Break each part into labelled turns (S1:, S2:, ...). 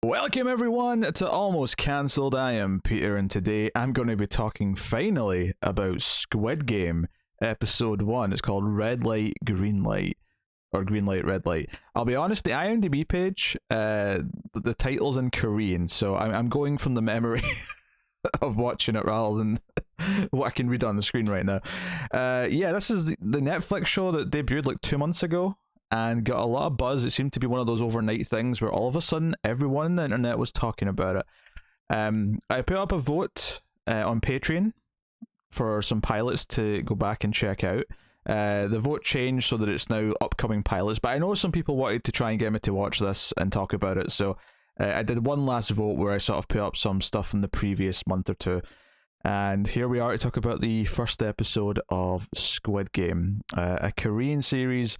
S1: Welcome everyone to Almost Cancelled. I am Peter and today I'm going to be talking finally about Squid Game episode 1. It's called Red Light, Green Light, or Green Light, Red Light. I'll be honest, the IMDb page, the title's in Korean, so I'm going from the memory of watching it rather than what I can read on the screen right now. Yeah, this is the Netflix show that debuted like 2 months ago and got a lot of buzz. It seemed to be one of those overnight things where all of a sudden everyone on the internet was talking about it. I put up a vote on Patreon for some pilots to go back and check out. The vote changed so that it's now upcoming pilots, but I know some people wanted to try and get me to watch this and talk about it, so I did one last vote where I sort of put up some stuff from the previous month or two. And here we are to talk about the first episode of Squid Game, a Korean series,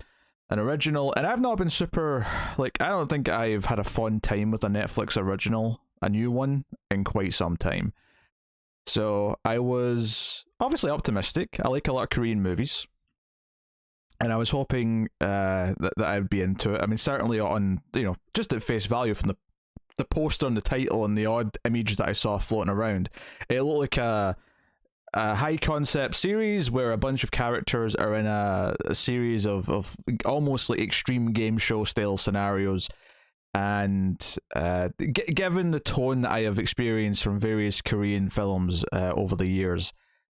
S1: an original. And I've not been super, like, I don't think I've had a fun time with a Netflix original, a new one, in quite some time. So I was obviously optimistic. I like a lot of Korean movies, and I was hoping that I'd be into it. I mean, certainly on, just at face value from the poster and the title and the odd image that I saw floating around, it looked like a high concept series where a bunch of characters are in a series of almost like extreme game show style scenarios. And given the tone that I have experienced from various Korean films over the years,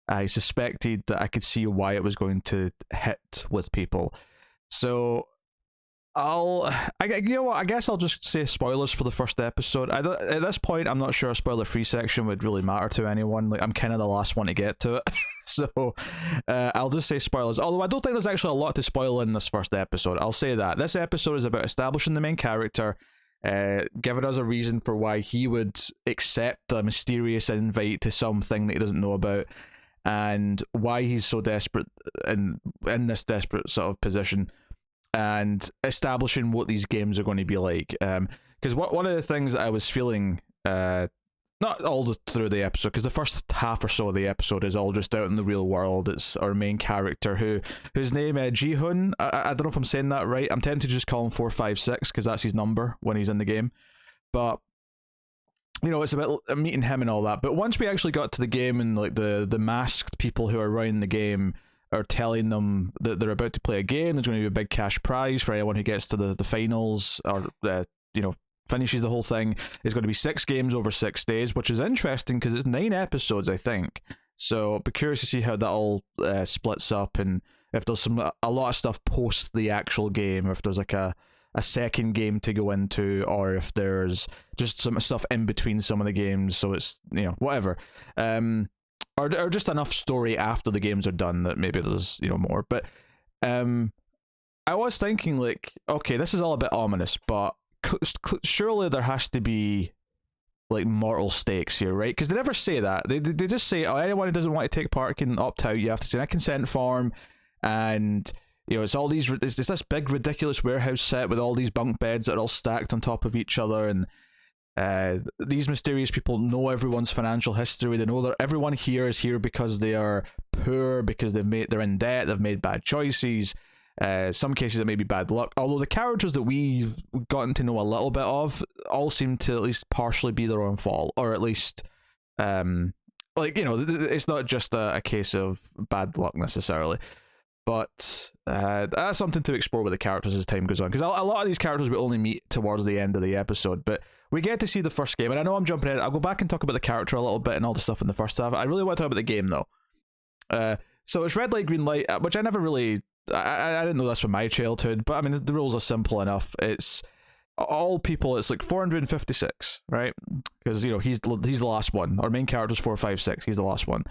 S1: I suspected that I could see why it was going to hit with people. So I guess I'll just say spoilers for the first episode. At this point, I'm not sure a spoiler-free section would really matter to anyone. Like, I'm kind of the last one to get to it, so I'll just say spoilers. Although I don't think there's actually a lot to spoil in this first episode. I'll say that this episode is about establishing the main character, giving us a reason for why he would accept a mysterious invite to something that he doesn't know about, and why he's so desperate in this desperate sort of position, and establishing what these games are going to be like. Because one of the things that I was feeling, not all through the episode, because the first half or so of the episode is all just out in the real world. It's our main character whose name Ji-hoon. I don't know if I'm saying that right. I'm tempted to just call him 456 because that's his number when he's in the game. But it's about meeting him and all that. But once we actually got to the game and like the masked people who are running the game are telling them that they're about to play a game, there's going to be a big cash prize for anyone who gets to the finals, or finishes the whole thing. It's going to be 6 games over 6 days, which is interesting because it's 9 episodes, I think. So be curious to see how that all splits up, and if there's a lot of stuff post the actual game, or if there's like a second game to go into, or if there's just some stuff in between some of the games, so it's whatever. Or just enough story after the games are done that maybe there's more. But I was thinking, like, okay, this is all a bit ominous, but surely there has to be like mortal stakes here, right? Because they never say that. They just say, oh, anyone who doesn't want to take part can opt out. You have to sign a consent form, and it's all these. It's this big ridiculous warehouse set with all these bunk beds that are all stacked on top of each other, and these mysterious people know everyone's financial history. They know that everyone here is here because they are poor, because they're in debt, they've made bad choices. Some cases it may be bad luck. Although the characters that we've gotten to know a little bit of all seem to at least partially be their own fault, or at least it's not just a case of bad luck necessarily. But that's something to explore with the characters as time goes on, because a lot of these characters we only meet towards the end of the episode, but we get to see the first game. And I know I'm jumping ahead. I'll go back and talk about the character a little bit and all the stuff in the first half. I really want to talk about the game though. So it's red light, green light, which I never really, I didn't know this from my childhood, but I mean the rules are simple enough. It's all people. It's like 456, right? Because he's the last one. Our main character's 456. He's the last one.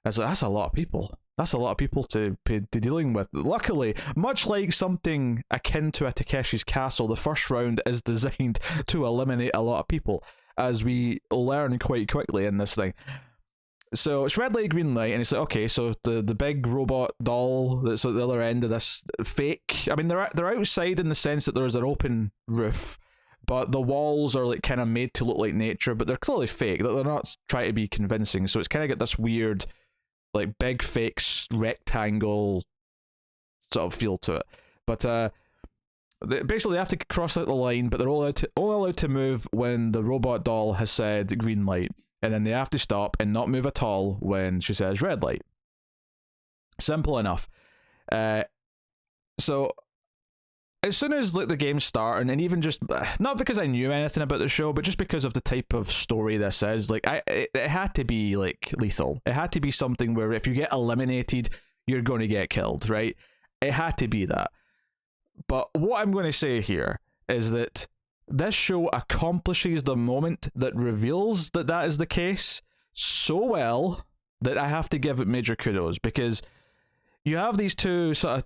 S1: That's a lot of people. That's a lot of people to dealing with. Luckily, much like something akin to a Takeshi's Castle, the first round is designed to eliminate a lot of people, as we learn quite quickly in this thing. So it's red light, green light, and it's like, okay, so the big robot doll that's at the other end of this fake. I mean, they're outside in the sense that there's an open roof, but the walls are like kind of made to look like nature, but they're clearly fake. They're not trying to be convincing, so it's kind of got this weird, like, big fake rectangle sort of feel to it. But basically they have to cross out the line, but they're only allowed to move when the robot doll has said green light, and then they have to stop and not move at all when she says red light. Simple enough. So as soon as like the game started, and even just not because I knew anything about the show, but just because of the type of story this is, like it had to be like lethal. It had to be something where if you get eliminated, you're going to get killed, right? It had to be that. But what I'm going to say here is that this show accomplishes the moment that reveals that that is the case so well that I have to give it major kudos, because you have these two sort of,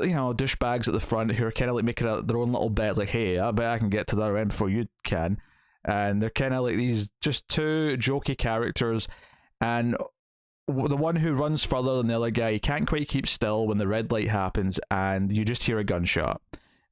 S1: you know, douchebags at the front who are kind of like making their own little bet, like, hey, I bet I can get to the other end before you can. And they're kind of like these just two jokey characters. And the one who runs further than the other guy, he can't quite keep still when the red light happens, and you just hear a gunshot.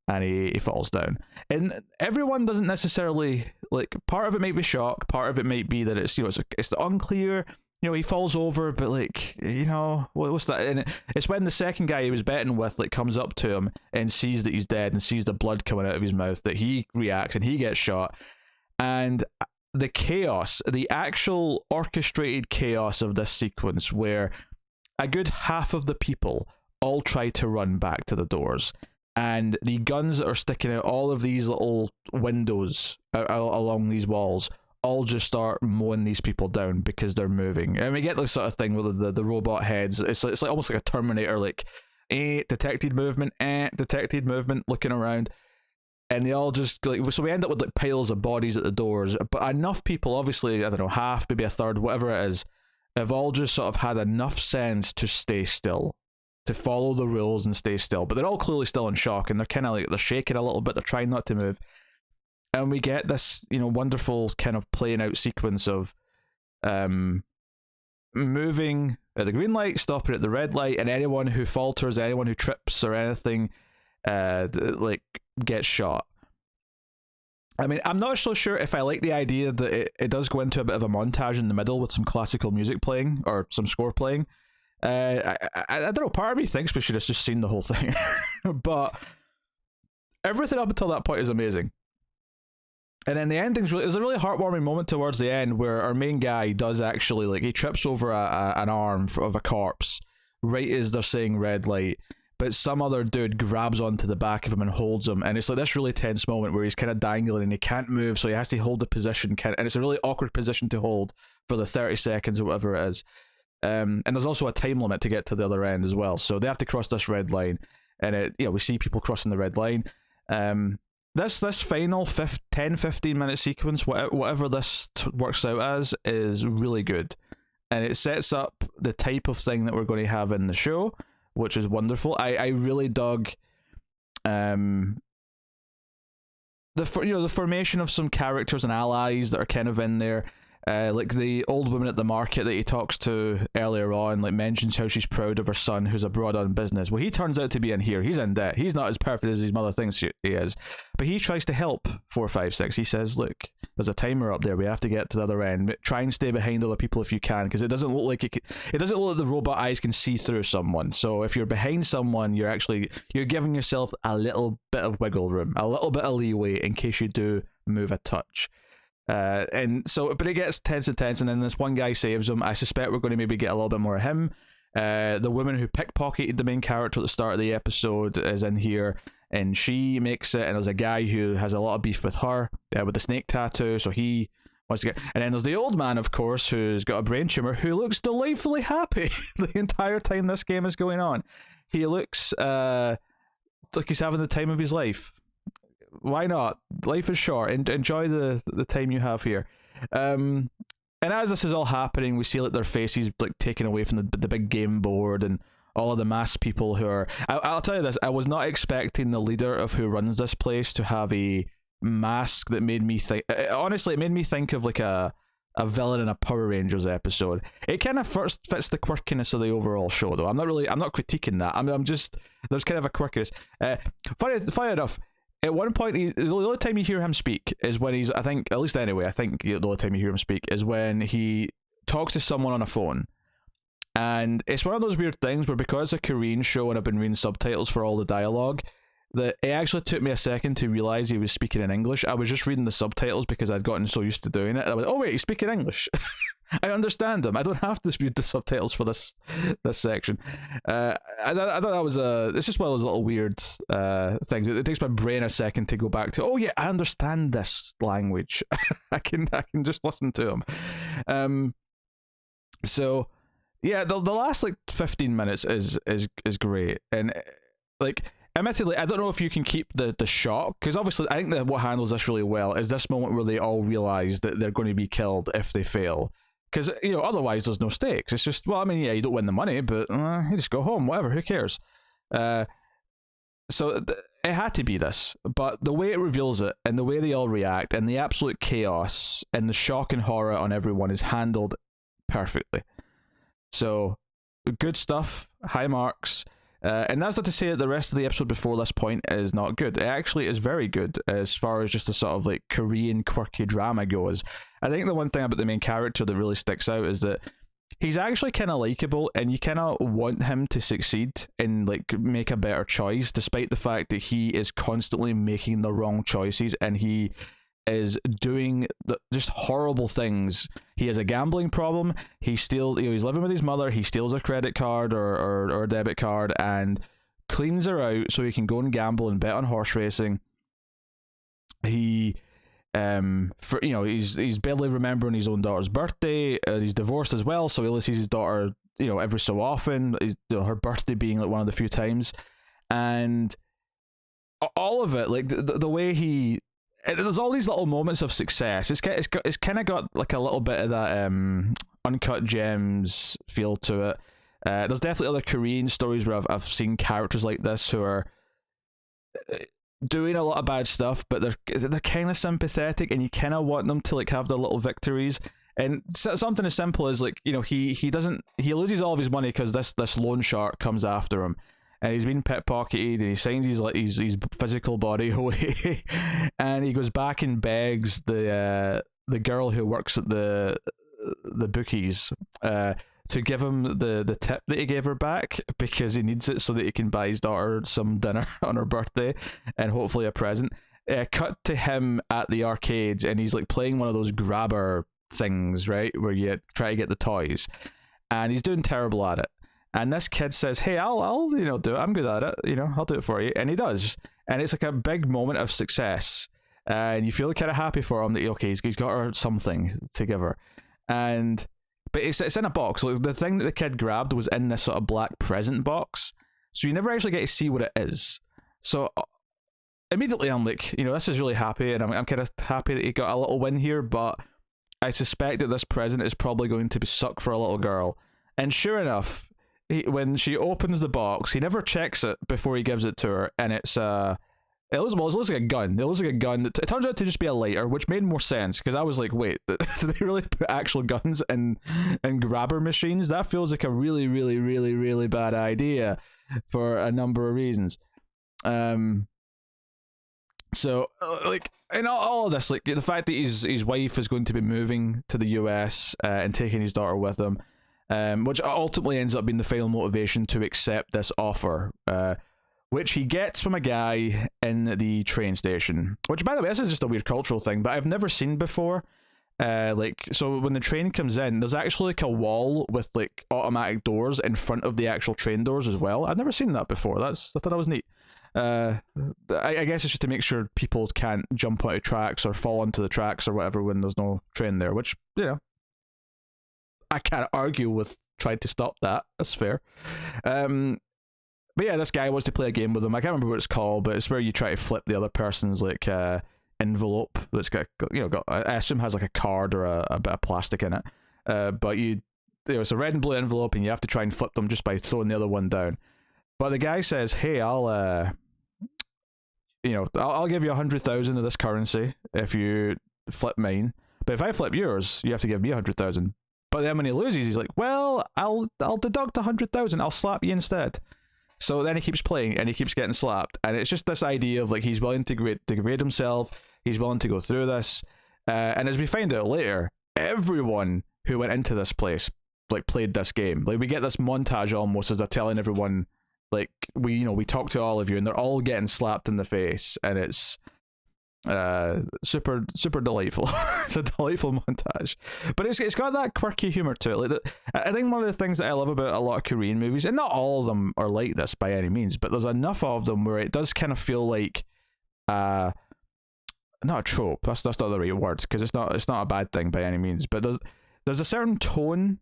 S1: And he falls down. And everyone doesn't necessarily, like, part of it might be shock, part of it might be that it's, you know, it's unclear. You know, he falls over, but like, you know, what's that? And it's when the second guy he was betting with like comes up to him and sees that he's dead and sees the blood coming out of his mouth that he reacts and he gets shot. And the chaos, the actual orchestrated chaos of this sequence, where a good half of the people all try to run back to the doors, and the guns that are sticking out all of these little windows along these walls all just start mowing these people down because they're moving. And we get this sort of thing with the robot heads. It's like almost like a Terminator, like, detected movement, looking around. And they all just, like, so we end up with like piles of bodies at the doors. But enough people, obviously, I don't know, half, maybe a third, whatever it is, have all just sort of had enough sense to stay still, to follow the rules and stay still. But they're all clearly still in shock, and they're kind of like, they're shaking a little bit, they're trying not to move. And we get this, you know, wonderful kind of playing out sequence of moving at the green light, stopping at the red light, and anyone who falters, anyone who trips or anything, like, gets shot. I mean, I'm not so sure if I like the idea that it does go into a bit of a montage in the middle with some classical music playing, or some score playing. I don't know, part of me thinks we should have just seen the whole thing. But everything up until that point is amazing. And then the ending's really, there's a really heartwarming moment towards the end where our main guy does actually, like, he trips over an arm of a corpse right as they're saying red light, but some other dude grabs onto the back of him and holds him, and it's like this really tense moment where he's kind of dangling and he can't move, so he has to hold the position, and it's a really awkward position to hold for the 30 seconds or whatever it is. And there's also a time limit to get to the other end as well, so they have to cross this red line, and we see people crossing the red line. This final 10-15 minute sequence, whatever this works out as, is really good. And it sets up the type of thing that we're going to have in the show, which is wonderful. I really dug the formation of some characters and allies that are kind of in there. Like the old woman at the market that he talks to earlier on, like, mentions how she's proud of her son who's abroad on business. Well, he turns out to be in here. He's in debt. He's not as perfect as his mother thinks he is. But he tries to help 456. He says, look, there's a timer up there. We have to get to the other end. Try and stay behind other people if you can, because it doesn't look like it doesn't look like the robot eyes can see through someone. So if you're behind someone, you're giving yourself a little bit of wiggle room, a little bit of leeway in case you do move a touch. And so, but it gets tense, and then this one guy saves him. I suspect we're going to maybe get a little bit more of him. The woman who pickpocketed the main character at the start of the episode is in here, and she makes it, and there's a guy who has a lot of beef with her, with the snake tattoo, so he wants to get, and then there's the old man, of course, who's got a brain tumor, who looks delightfully happy the entire time this game is going on. He looks like he's having the time of his life. Why not? Life is short, and enjoy the time you have here. And as this is all happening, we see like their faces like taken away from the big game board, and all of the masked people who are. I'll tell you this: I was not expecting the leader of who runs this place to have a mask that made me think. Honestly, it made me think of like a villain in a Power Rangers episode. It kind of first fits the quirkiness of the overall show, though. I'm not critiquing that. I'm just, there's kind of a quirkiness. Funny enough. At one point, the only time you hear him speak is when he's, I think the only time you hear him speak is when he talks to someone on a phone. And it's one of those weird things where, because it's a Korean show and I've been reading subtitles for all the dialogue, that it actually took me a second to realize he was speaking in English. I was just reading the subtitles because I'd gotten so used to doing it. I was, oh wait, he's speaking English. I understand him. I don't have to read the subtitles for this section. I thought that was it's just one of those little weird things. It takes my brain a second to go back to, oh yeah, I understand this language. I can just listen to him. So yeah, the last like 15 minutes is great, and like, admittedly, I don't know if you can keep the shock, because obviously I think that what handles this really well is this moment where they all realize that they're going to be killed if they fail, because otherwise there's no stakes. It's just, well, I mean, yeah, you don't win the money, but you just go home, whatever, who cares. So it had to be this, but the way it reveals it and the way they all react and the absolute chaos and the shock and horror on everyone is handled perfectly. So good stuff, high marks. And that's not to say that the rest of the episode before this point is not good. It actually is very good as far as just a sort of like Korean quirky drama goes. I think the one thing about the main character that really sticks out is that he's actually kind of likable, and you kind of want him to succeed and like make a better choice, despite the fact that he is constantly making the wrong choices and he is doing just horrible things. He has a gambling problem. He steals, he's living with his mother. He steals a credit card or a debit card and cleans her out so he can go and gamble and bet on horse racing. He he's barely remembering his own daughter's birthday. He's divorced as well, so he only sees his daughter every so often. Her birthday being like one of the few times, and all of it, like the way he. There's all these little moments of success. It's kind of got like a little bit of that Uncut Gems feel to it. There's definitely other Korean stories where I've seen characters like this who are doing a lot of bad stuff, but they're kind of sympathetic, and you kind of want them to like have their little victories. And something as simple as like he loses all of his money because this loan shark comes after him. And he's been pickpocketed, and he signs his physical body away, and he goes back and begs the girl who works at the bookies to give him the tip that he gave her back, because he needs it so that he can buy his daughter some dinner on her birthday and hopefully a present. Cut to him at the arcades, and he's like playing one of those grabber things, right, where you try to get the toys, and he's doing terrible at it. And this kid says, hey, I'll do it. I'm good at it. I'll do it for you. And he does. And it's like a big moment of success. And you feel kind of happy for him that, okay, he's got her something to give her. But it's in a box. Like, the thing that the kid grabbed was in this sort of black present box. So you never actually get to see what it is. So immediately I'm like, this is really happy. And I'm kind of happy that he got a little win here. But I suspect that this present is probably going to be sucked for a little girl. And sure enough, when she opens the box, he never checks it before he gives it to her, and it looks like a gun. It looks like a gun. It turns out to just be a lighter, which made more sense, because I was like, wait, do they really put actual guns in grabber machines? That feels like a really, really, really, really bad idea for a number of reasons. So, like, in all of this, like, the fact that his wife is going to be moving to the US and taking his daughter with him, which ultimately ends up being the final motivation to accept this offer, which he gets from a guy in the train station. Which, by the way, this is just a weird cultural thing, but I've never seen before. So when the train comes in, there's actually like a wall with like automatic doors in front of the actual train doors as well. I've never seen that before. I thought that was neat. I guess it's just to make sure people can't jump onto tracks or fall onto the tracks or whatever when there's no train there, which, I can't argue with trying to stop that. That's fair. But yeah, this guy wants to play a game with him. I can't remember what it's called, but it's where you try to flip the other person's like envelope that's got I assume has like a card or a bit of plastic in it. But it's a red and blue envelope, and you have to try and flip them just by throwing the other one down. But the guy says, "Hey, I'll give you 100,000 of this currency if you flip mine. But if I flip yours, you have to give me 100,000." But then when he loses, he's like, "Well, I'll deduct 100,000. I'll slap you instead." So then he keeps playing, and he keeps getting slapped, and it's just this idea of like he's willing to degrade himself. He's willing to go through this, and as we find out later, everyone who went into this place like played this game. Like, we get this montage almost as they're telling everyone like we talk to all of you, and they're all getting slapped in the face, and it's super delightful. It's a delightful montage, but it's got that quirky humor to it. Like I think one of the things that I love about a lot of Korean movies, and not all of them are like this by any means, but there's enough of them where it does kind of feel like not a trope, that's not the right word, because it's not a bad thing by any means, but there's a certain tone,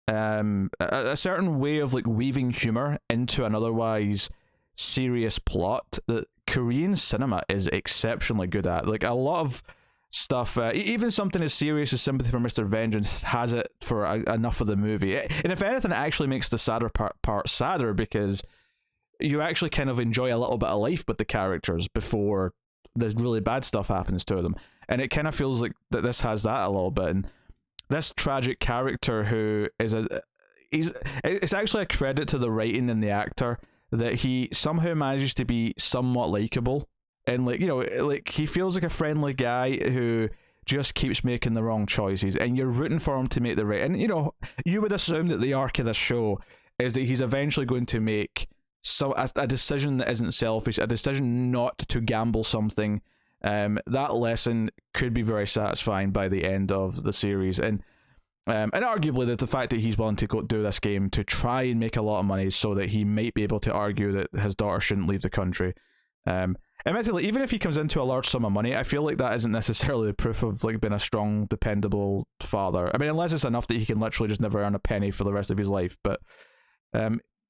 S1: a certain way of like weaving humor into an otherwise serious plot that Korean cinema is exceptionally good at. Like a lot of stuff, even something as serious as Sympathy for Mr. Vengeance has it for enough of the movie. And if anything, it actually makes the sadder part sadder, because you actually kind of enjoy a little bit of life with the characters before the really bad stuff happens to them. And it kind of feels like that this has that a little bit. And this tragic character who is it's actually a credit to the writing and the actor that he somehow manages to be somewhat likable, and like like he feels like a friendly guy who just keeps making the wrong choices, and you're rooting for him to make the right. And you would assume that the arc of this show is that he's eventually going to make a decision that isn't selfish, a decision not to gamble something. That lesson could be very satisfying by the end of the series, and arguably that the fact that he's willing to go do this game to try and make a lot of money so that he might be able to argue that his daughter shouldn't leave the country. Admittedly, even if he comes into a large sum of money, I feel like that isn't necessarily the proof of like being a strong, dependable father. I mean, unless it's enough that he can literally just never earn a penny for the rest of his life. But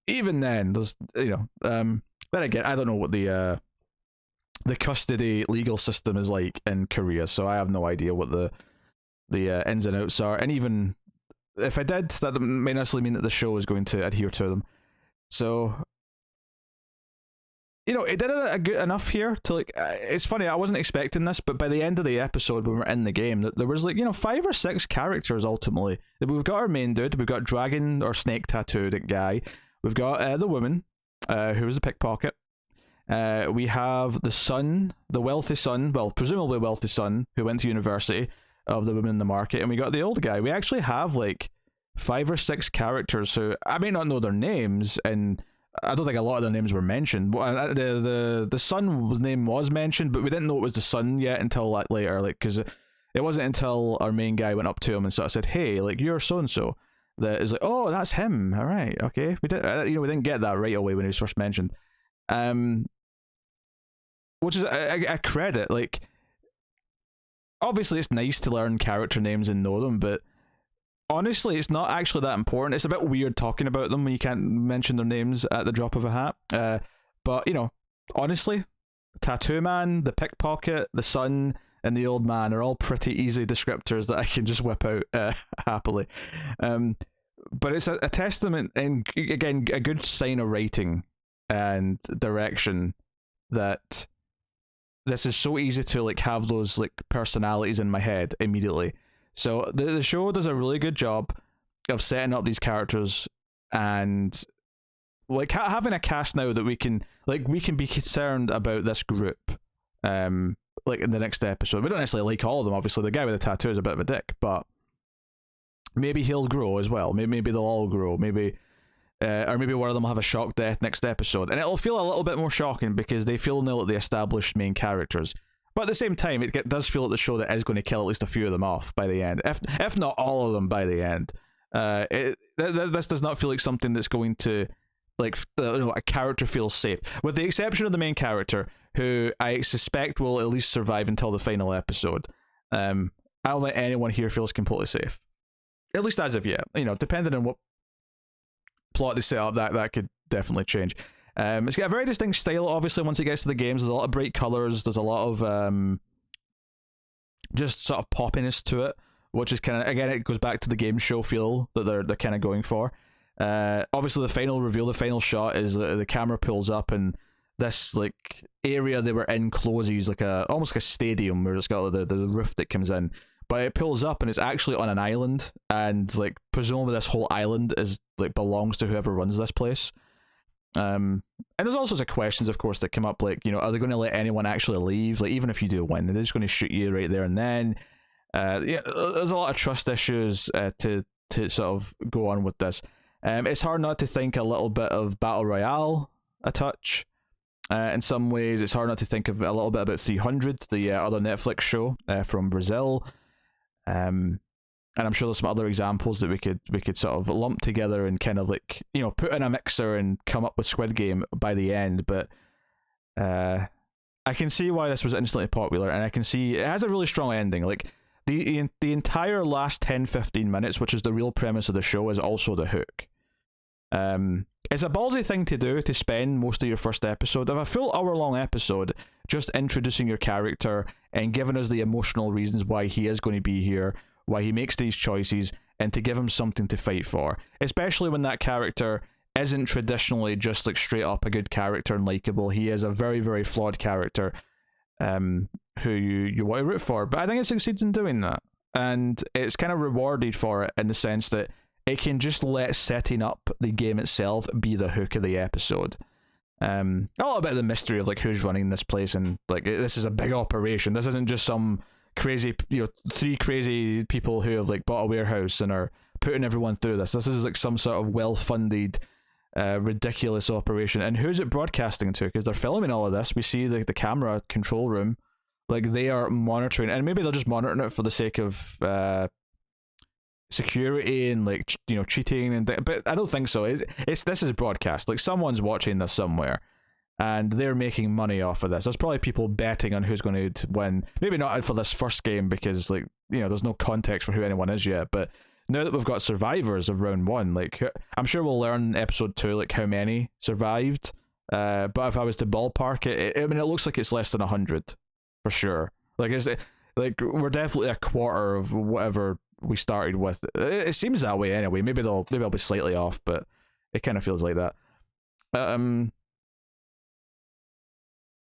S1: even then, there's then again, I don't know what the custody legal system is like in Korea, so I have no idea what the ins and outs are, and even if I did, that may necessarily mean that the show is going to adhere to them. So it did a good enough here to like. It's funny, I wasn't expecting this, but by the end of the episode, when we're in the game, there was like 5 or 6 characters ultimately. We've got our main dude, we've got dragon or snake tattooed guy, we've got the woman, who was a pickpocket. We have the son, the wealthy son, well, presumably wealthy son, who went to university, of the woman in the market, and we got the old guy. We actually have like 5 or 6 characters who I may not know their names, and I don't think a lot of their names were mentioned. The son's name was mentioned, but we didn't know it was the son yet until later, like, because it wasn't until our main guy went up to him and sort of said, "Hey, like, you're so and so," that is like, "Oh, that's him. All right, okay." We didn't get that right away when he was first mentioned, which is a credit. Like, obviously it's nice to learn character names and know them, but honestly it's not actually that important. It's a bit weird talking about them when you can't mention their names at the drop of a hat. But honestly, Tattoo Man, the pickpocket, the son, and the old man are all pretty easy descriptors that I can just whip out happily. But it's a testament, and again, a good sign of writing and direction, that this is so easy to like have those like personalities in my head immediately. So the show does a really good job of setting up these characters, and like having a cast now that we can be concerned about this group. Like in the next episode, we don't necessarily like all of them. Obviously, the guy with the tattoo is a bit of a dick, but maybe he'll grow as well. Maybe they'll all grow. Maybe. Or maybe one of them will have a shock death next episode, and it'll feel a little bit more shocking because they feel like the established main characters. But at the same time, it does feel like the show that is going to kill at least a few of them off by the end, if not all of them by the end. This does not feel like something that's going to like a character feels safe, with the exception of the main character, who I suspect will at least survive until the final episode. I don't think anyone here feels completely safe, at least as of yet. Depending on what plot they set up, that could definitely change. It's got a very distinct style, obviously. Once it gets to the games, there's a lot of bright colors, there's a lot of just sort of poppiness to it, which is kind of, again, it goes back to the game show feel that they're kind of going for. Obviously the final reveal, the final shot is the camera pulls up, and this like area they were in closes, like almost like a stadium where it's got the roof that comes in. But it pulls up and it's actually on an island, and like presumably this whole island is like belongs to whoever runs this place. And there's all sorts of questions, of course, that come up, like, are they going to let anyone actually leave? Like, even if you do win, they're just going to shoot you right there and then. There's a lot of trust issues to sort of go on with this. It's hard not to think a little bit of Battle Royale, a touch. In some ways, it's hard not to think of a little bit about 300, the other Netflix show from Brazil. And I'm sure there's some other examples that we could sort of lump together and kind of like, you know, put in a mixer and come up with Squid Game by the end. But I can see why this was instantly popular, and I can see it has a really strong ending. Like the entire last 10-15 minutes, which is the real premise of the show, is also the hook. It's a ballsy thing to do, to spend most of your first episode of a full hour-long episode just introducing your character and giving us the emotional reasons why he is going to be here, why he makes these choices, and to give him something to fight for. Especially when that character isn't traditionally just like straight up a good character and likable. He is a very, very flawed character who you want to root for. But I think it succeeds in doing that. And it's kind of rewarded for it in the sense that it can just let setting up the game itself be the hook of the episode. A little bit of the mystery of like who's running this place, and like this is a big operation. This isn't just some crazy, you know, 3 crazy people who have like bought a warehouse and are putting everyone through this. This is like some sort of well-funded, ridiculous operation. And who's it broadcasting to? Because they're filming all of this. We see the camera control room, like they are monitoring, and maybe they're just monitoring it for the sake of security and like, you know, cheating and but I don't think so. It's this is broadcast. Like someone's watching this somewhere, and they're making money off of this. There's probably people betting on who's going to win. Maybe not for this first game because, like, you know, there's no context for who anyone is yet. But now that we've got survivors of round 1, like I'm sure we'll learn episode 2 like how many survived. But if I was to ballpark it, I mean, it looks like it's less than 100 for sure. Like we're definitely a quarter of whatever we started with. It seems that way anyway. Maybe I'll be slightly off, but it kind of feels like that.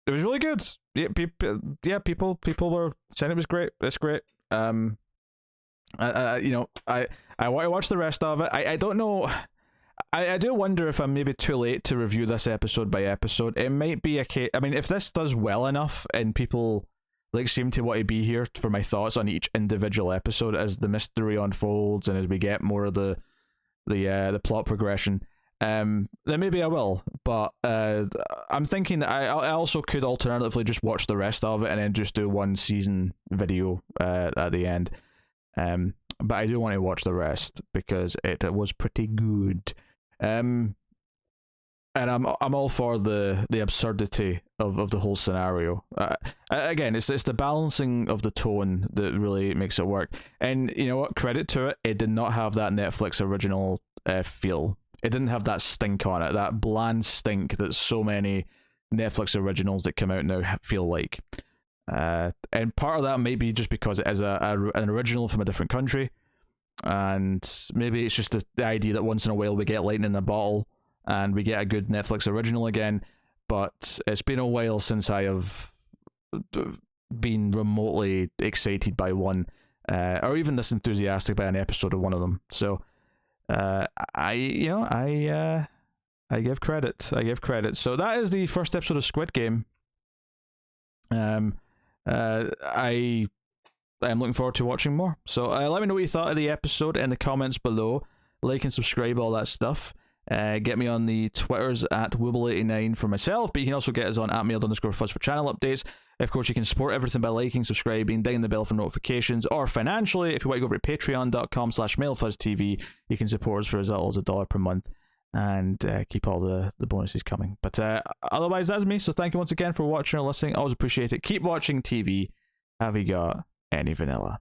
S1: It was really good. People were saying it was great. It's great. You know, I want to watch the rest of it. I don't know. I do wonder if I'm maybe too late to review this episode by episode. It might be a case. I mean, if this does well enough and people like seem to want to be here for my thoughts on each individual episode as the mystery unfolds and as we get more of the plot progression, then maybe I will. But I'm thinking that I also could alternatively just watch the rest of it and then just do one season video at the end. But I do want to watch the rest because it was pretty good. And I'm all for the absurdity of the whole scenario. Again, it's the balancing of the tone that really makes it work. And you know what? Credit to it, it did not have that Netflix original feel. It didn't have that stink on it, that bland stink that so many Netflix originals that come out now feel like. And part of that may be just because it is an original from a different country, and maybe it's just the idea that once in a while we get lightning in a bottle and we get a good Netflix original again. But it's been a while since I have been remotely excited by one, or even this enthusiastic by an episode of one of them. So I give credit. So that is the first episode of Squid Game. I am looking forward to watching more. So let me know what you thought of the episode in the comments below. Like and subscribe, all that stuff. Get me on the Twitters at Wooble89 for myself, but you can also get us on @mailed_fuzz for channel updates. Of course, you can support everything by liking, subscribing, dinging the bell for notifications, or financially, if you want to go over to patreon.com/mailfuzztv, you can support us for as little as $1 per month and keep all the bonuses coming. But otherwise, that's me. So thank you once again for watching or listening. I always appreciate it. Keep watching TV. Have you got any vanilla?